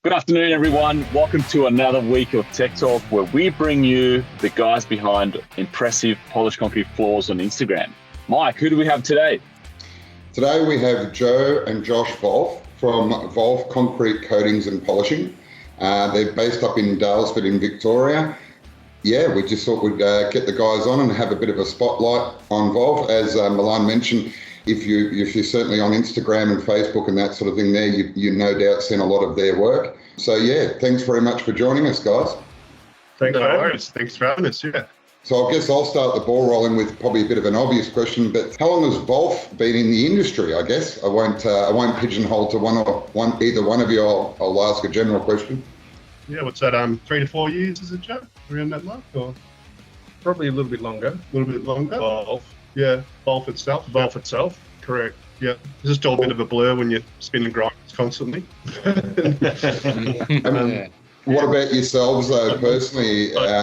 Good afternoon, everyone. Welcome to another week of Tech Talk, where we bring you the guys behind impressive polished concrete floors on Instagram. Mike, who do we have today? Today we have Joe and Josh Volf from Volf Concrete Coatings and Polishing. They're based up in Dalesford in Victoria. Yeah, we just thought we'd get the guys on and have a bit of a spotlight on Volf. As Milan mentioned, if you're certainly on Instagram and Facebook and that sort of thing there, you no doubt seen a lot of their work. So yeah, thanks very much for joining us, guys. Thanks for having us. Yeah. So I guess I'll start the ball rolling with probably a bit of an obvious question, but how long has Volf been in the industry? I guess I won't pigeonhole to either one of you. I'll ask a general question. Yeah, what's that? 3 to 4 years, is it, Joe? Around that mark, or probably a little bit longer. Volf. Yeah, Volf itself. Volf itself, correct. Yeah, it's just all a bit of a blur when you're spinning grinders constantly. What about yourselves, though, personally? I've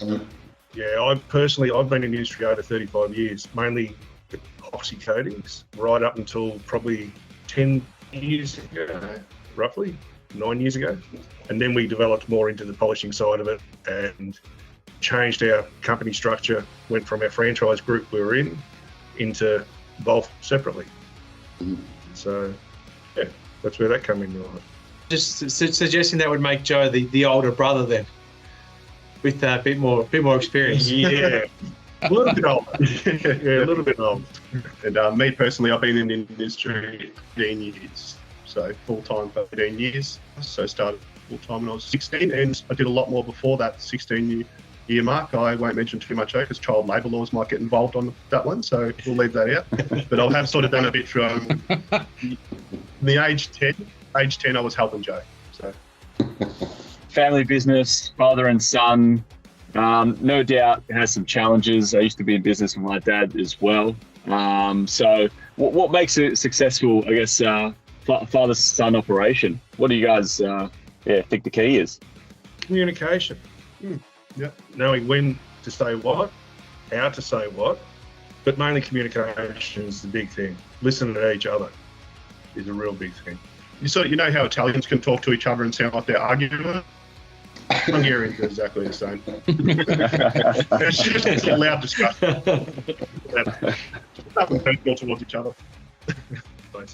been in the industry over 35 years, mainly epoxy coatings, right up until probably 10 years ago, roughly 9 years ago. And then we developed more into the polishing side of it and changed our company structure, went from our franchise group we were in into Volf separately. So, yeah, that's where that came in. Just suggesting that would make Joe the older brother then, with a bit more experience. Yeah, a little bit old. Yeah, a little bit old. And me personally, I've been in the industry 15 years, so full-time for 15 years. So started full-time when I was 16, and I did a lot more before that 16-year mark. I won't mention too much because child labour laws might get involved on that one, so we'll leave that out. But I have sort of done a bit from the age 10 I was helping Joe. So Family business, father and son. No doubt it has some challenges. I used to be in business with my dad as well. So what makes it successful, I guess, father-son operation? What do you guys think the key is? Communication. Yeah. Knowing when to say what, how to say what, but mainly communication is the big thing. Listening to each other is a real big thing. You know how Italians can talk to each other and sound like they're arguing? Hungarians are exactly the same. It's a loud discussion. Nothing personal towards each other.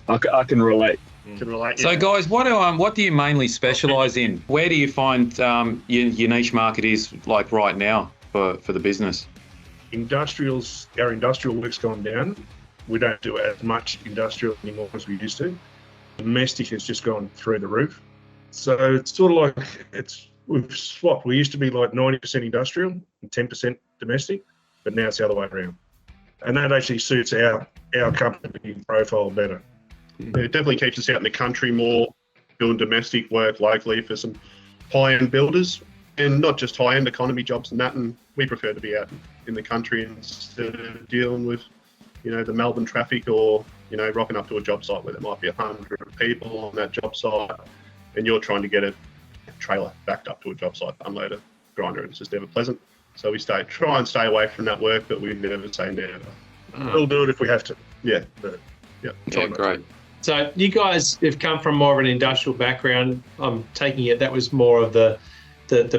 I can relate. So guys, what do you mainly specialise in? Where do you find your niche market is like right now for the business? Our industrial work's gone down. We don't do as much industrial anymore as we used to. Domestic has just gone through the roof. So it's sort of like we've swapped. We used to be like 90% industrial and 10% domestic, but now it's the other way around. And that actually suits our company profile better. It definitely keeps us out in the country more, doing domestic work locally for some high-end builders, and not just high-end economy jobs and that. And we prefer to be out in the country instead of dealing with, the Melbourne traffic, or, rocking up to a job site where there might be 100 people on that job site, and you're trying to get a trailer backed up to a job site to unload a grinder, and it's just never pleasant. So we try and stay away from that work, but we never say never. We'll do it if we have to. Yeah. Yeah, great. So you guys have come from more of an industrial background. I'm taking it that was more of the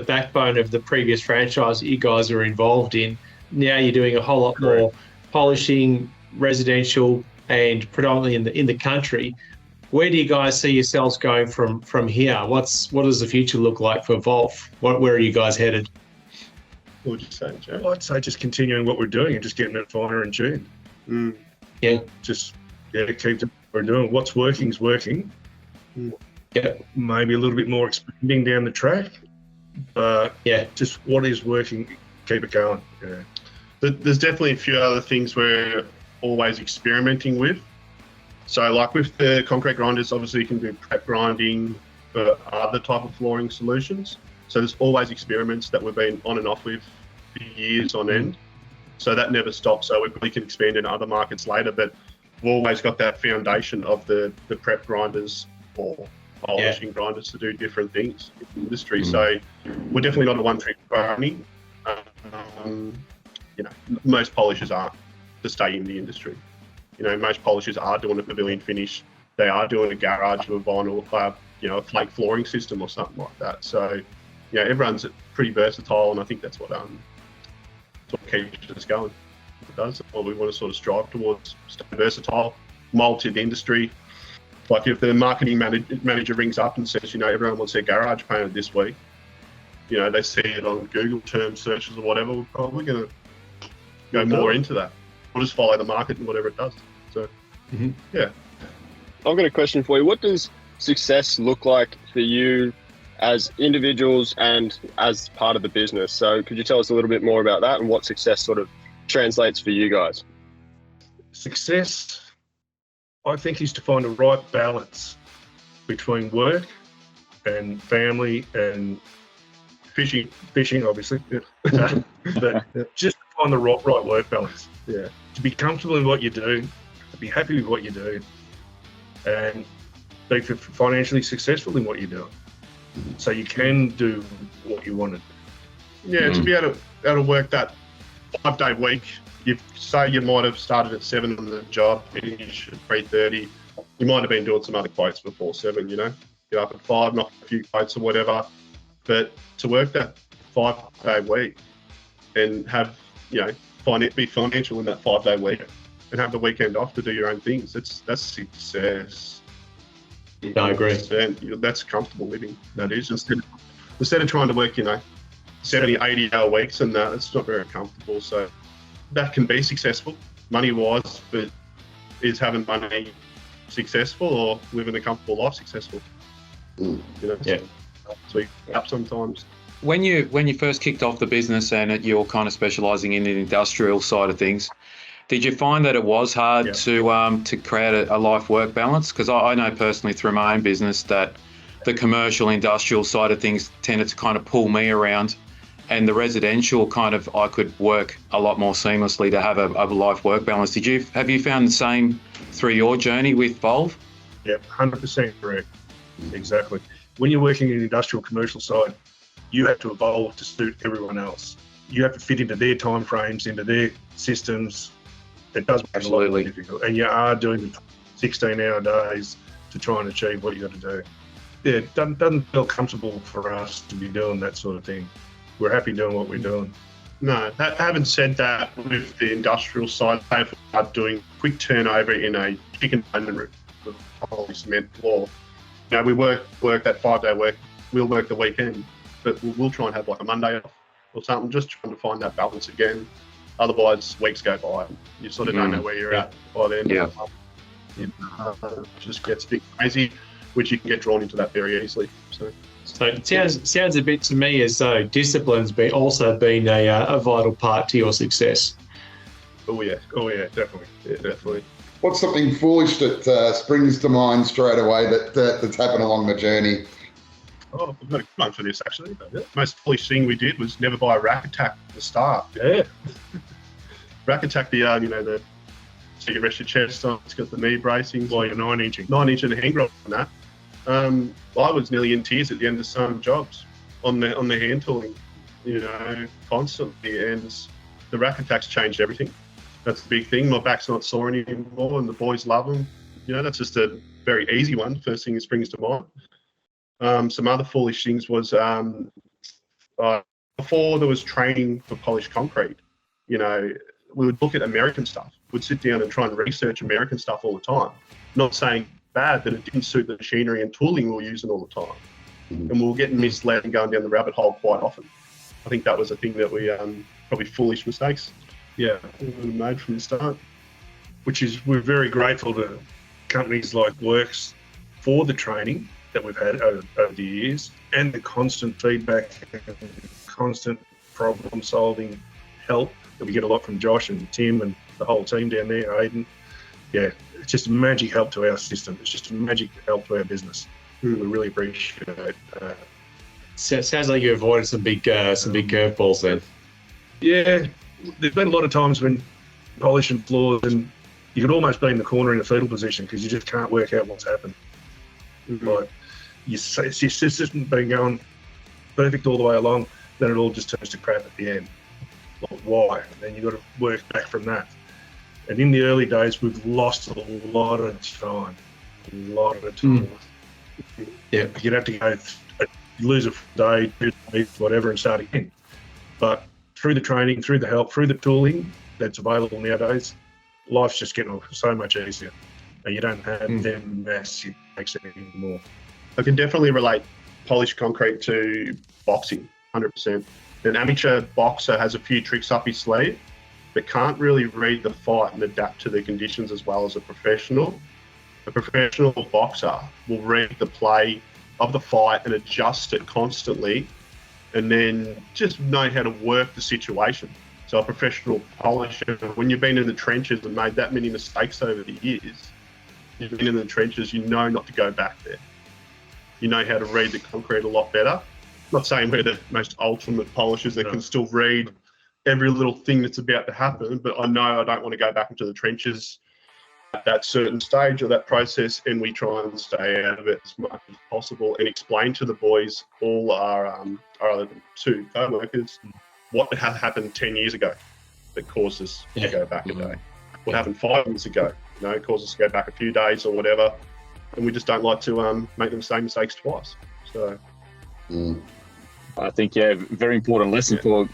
backbone of the previous franchise that you guys are involved in. Now you're doing a whole lot more polishing, residential, and predominantly in the country. Where do you guys see yourselves going from here? What does the future look like for Volf? Where are you guys headed? What would you say, Joe? I'd say just continuing what we're doing and just getting it finer and tuned. Yeah. Keep doing what we're doing. What's working is working. Yeah. Maybe a little bit more expanding down the track. But just what is working, keep it going. Yeah. There's definitely a few other things we're always experimenting with. So like with the concrete grinders, obviously you can do prep grinding for other type of flooring solutions. So there's always experiments that we've been on and off with for years on end. So that never stops. So we really can expand into other markets later, but we've always got that foundation of the prep grinders or polishing grinders to do different things in the industry. So we're definitely not a one-trick pony. Most polishers aren't to stay in the industry. Most polishers are doing a pavilion finish. They are doing a garage with a vinyl a flake flooring system or something like that. So, everyone's pretty versatile, and I think that's what keeps us going. It does. What we want to sort of strive towards, stay versatile, mold to the industry. Like if the marketing manager rings up and says, everyone wants their garage painted this week, they see it on Google term searches or whatever, we're probably going to go more into that. We'll just follow the market and whatever it does. So, yeah. I've got a question for you. What does success look like for you as individuals and as part of the business? So could you tell us a little bit more about that and what success sort of translates for you guys? Success, I think, is to find the right balance between work and family and fishing obviously. But just to find the right work balance. Yeah. To be comfortable in what you do, to be happy with what you do, and be financially successful in what you do. So you can do what you wanted. Yeah, to be able to work that 5-day week. You might have started at 7 on the job, finish at 3:30. You might have been doing some other quotes before 7. Get up at 5, knock a few quotes or whatever. But to work that 5-day week and have be financial in that 5-day week and have the weekend off to do your own things, that's success. I agree. That's comfortable living. That is, instead of trying to work 70, 80-hour weeks and that, it's not very comfortable. So that can be successful money-wise, but is having money successful or living a comfortable life successful? So up sometimes. When you first kicked off the business and you're kind of specialising in the industrial side of things, did you find that it was hard to create a life-work balance? Because I know personally through my own business that the commercial industrial side of things tended to kind of pull me around, and the residential I could work a lot more seamlessly to have a life-work balance. Have you found the same through your journey with Volf? Yep, 100% correct. Exactly. When you're working in the industrial commercial side, you have to evolve to suit everyone else. You have to fit into their time frames, into their systems. It does make it a lot more difficult. And you are doing 16-hour days to try and achieve what you got to do. Yeah, it doesn't feel comfortable for us to be doing that sort of thing. We're happy doing what we're doing. No, having said that, with the industrial side, they are doing quick turnover in a chicken room with a cement floor. We work that 5-day work. We'll work the weekend, but we'll try and have like a Monday off or something, just trying to find that balance again. Otherwise, weeks go by. You sort of don't know where you're at by then. Yeah. It just gets a bit crazy, which you can get drawn into that very easily. So it sounds a bit to me as though discipline's also been a vital part to your success. Oh yeah, definitely. Yeah, definitely. What's something foolish that springs to mind straight away that's happened along the journey? Oh, I've got a good one for this actually. The most foolish thing we did was never buy a rack attack at the start. Yeah. Rack attack, so you rest your chest on, it's got the knee bracing. Well, you're 9-inching. 9-inch and a hand grip on that. I was nearly in tears at the end of some jobs on the hand tooling, constantly. And the rack attacks changed everything. That's the big thing. My back's not sore anymore, and the boys love them. That's just a very easy one. First thing that springs to mind. Some other foolish things was before there was training for polished concrete. We would look at American stuff. We'd sit down and try and research American stuff all the time. Not saying bad, but it didn't suit the machinery and tooling we were using all the time. And we were getting misled and going down the rabbit hole quite often. I think that was a thing that we probably foolish mistakes. Yeah, we made from the start. We're very grateful to companies like Works for the training that we've had over the years and the constant feedback, constant problem solving help that we get a lot from Josh and Tim and the whole team down there, Aiden. Yeah, it's just a magic help to our system. It's just a magic help to our business. We really appreciate it. Sounds like you avoided some big curveballs then. Yeah, there's been a lot of times when polishing floors and you could almost be in the corner in a fetal position because you just can't work out what's happened. Like your system's been going perfect all the way along, then it all just turns to crap at the end. Like why? And then you've got to work back from that. And in the early days, we've lost a lot of time. Yeah. You'd have to go, lose a day, 2 days, whatever, and start again. But through the training, through the help, through the tooling that's available nowadays, life's just getting so much easier. And you don't have them massive mistakes anymore. I can definitely relate polished concrete to boxing, 100%. An amateur boxer has a few tricks up his sleeve, but can't really read the fight and adapt to the conditions as well as a professional. A professional boxer will read the play of the fight and adjust it constantly, and then just know how to work the situation. So a professional polisher, when you've been in the trenches and made that many mistakes over the years, you've been in the trenches, you know not to go back there. You know how to read the concrete a lot better. Not saying we're the most ultimate polishers that can still read every little thing that's about to happen, but I know I don't want to go back into the trenches at that certain stage of that process, and we try and stay out of it as much as possible and explain to the boys, all our other 2 co-workers, what had happened 10 years ago that caused us to go back a day. What happened 5 months ago, caused us to go back a few days or whatever, and we just don't like to make the same mistakes twice. So I think, very important lesson for,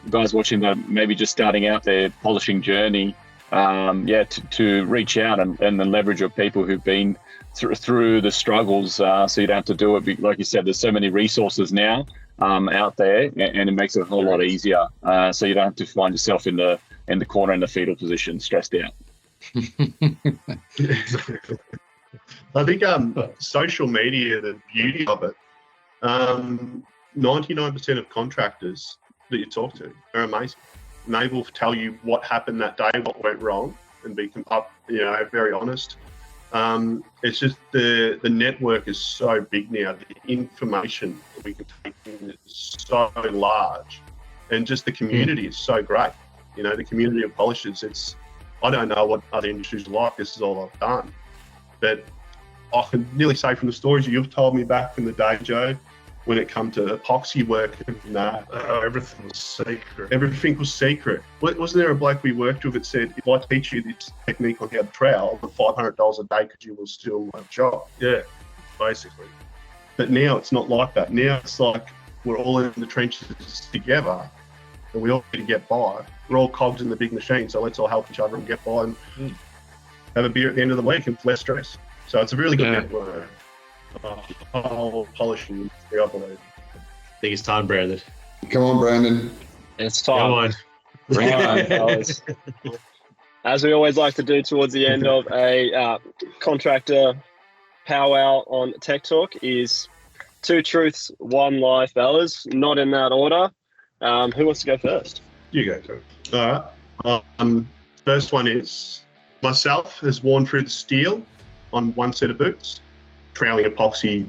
guys watching that maybe just starting out their polishing journey, to reach out and then leverage your people who've been through the struggles, so you don't have to do it. Like you said, there's so many resources now out there, and it makes it a whole lot easier, so you don't have to find yourself in the corner in the fetal position, stressed out. I think social media, the beauty of it, 99% of contractors that you talk to are amazing. And they will tell you what happened that day, what went wrong, and be very honest. It's just the network is so big now. The information that we can take in is so large, and just the community is so great. The community of polishers. I don't know what other industries are like. This is all I've done, but I can nearly say from the stories you've told me back in the day, Joe, when it come to epoxy work and that. Everything was secret. Everything was secret. Wasn't there a bloke we worked with that said, if I teach you this technique on how to trowel, for $500 a day because you will steal my job? Yeah, basically. But now it's not like that. Now it's like we're all in the trenches together and we all need to get by. We're all cogs in the big machine, so let's all help each other and get by and have a beer at the end of the week and less stress. So it's a really good network. Whole polishing industry, I believe. I think it's time, Brandon. Come on, Brandon. It's time. Come on. Bring it on, fellas. As we always like to do towards the end of a contractor powwow on TechTalk, is 2 truths, 1 lie, fellas. Not in that order. Who wants to go first? You go, Joe. All right. First one is, myself has worn through the steel on 1 set of boots, troweling epoxy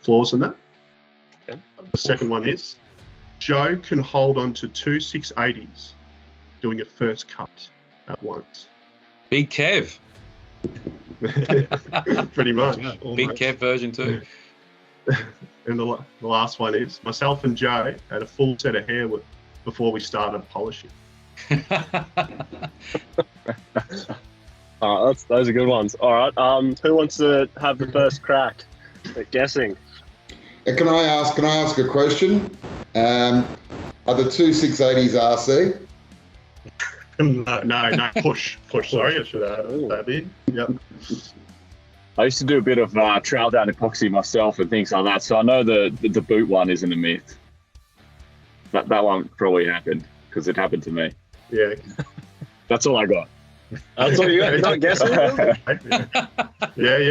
floors and that. Okay. The second one is, Joe can hold on to 2 680s doing a first cut at once. Big Kev. Pretty much. Big Kev version 2. And the last one is, myself and Joe had a full set of hair before we started polishing. All right, those are good ones. All right, who wants to have the first crack at guessing? Can I ask a question? Are the 2 680s RC? No, push. Sorry, I should have added that in. Yep. I used to do a bit of trail down epoxy myself and things like that, so I know the boot one isn't a myth. That one probably happened, because it happened to me. Yeah. That's all I got. That's all you got. You're not guessing? Yeah.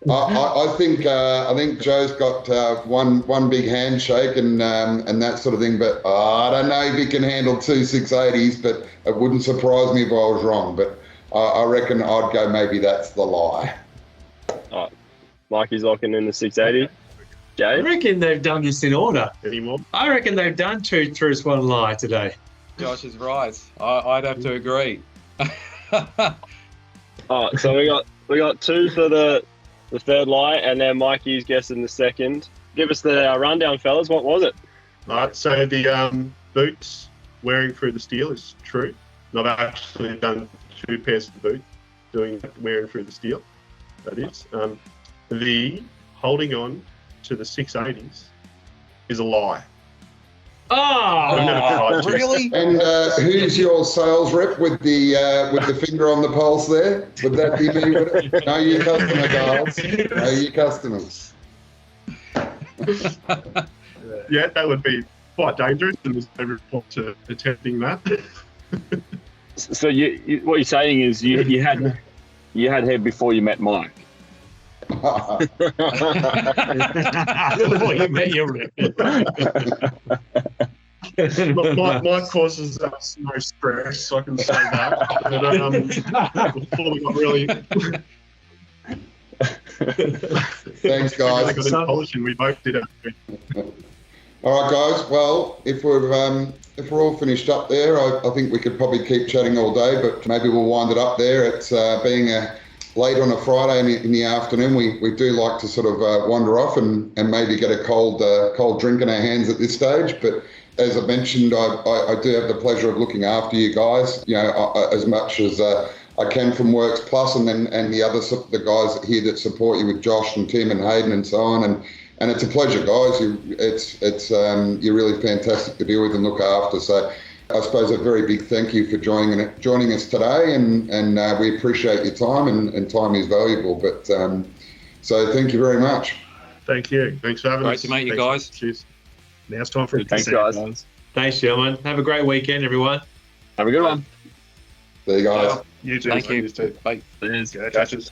I think Joe's got one big handshake and that sort of thing, but I don't know if he can handle 2 680s, but it wouldn't surprise me if I was wrong. But I reckon I'd go maybe that's the lie. All right. Mikey's locking in the 680. I Jay? reckon they've done this in order. Anymore? I reckon they've done 2 truths, 1 lie today. Josh is right. I'd have to agree. All right, so we got 2 for the third lie, and then Mikey's guessing the second. Give us the rundown, fellas. What was it? All right, so the boots wearing through the steel is true. And I've actually done 2 pairs of boots wearing through the steel. That is. the holding on to the 680s is a lie. I've never tried to. Really? And who's your sales rep with the finger on the pulse there? Would that be me? Would it? Know your customer, guys. Know your customers. Yeah, that would be quite dangerous, and there's no report to attempting that. So you what you're saying is you had hair before you met Mike. Before you met your rep. Mike causes us no stress, I can say that. But before we got really, Thanks, really guys. got into polishing, we both did it. All right, guys. Well, if we're all finished up there, I think we could probably keep chatting all day, but maybe we'll wind it up there. It's being late on a Friday in the afternoon. We do like to sort of wander off and maybe get a cold drink in our hands at this stage. But as I mentioned, I do have the pleasure of looking after you guys, as much as I can from Works Plus, and the other the guys here that support you with Josh and Tim and Hayden and so on. And it's a pleasure, guys. You're really fantastic to deal with and look after. So I suppose a very big thank you for joining us today, and we appreciate your time, and time is valuable. But so thank you very much. Thank you. Thanks for having us. Great to meet you guys. Cheers. Now it's time for a Thanks, dessert. guys. Thanks, gentlemen. Have a great weekend, everyone. Have a good one. There you guys. You too. Thank you. too. Bye. Cheers. Go, Catches.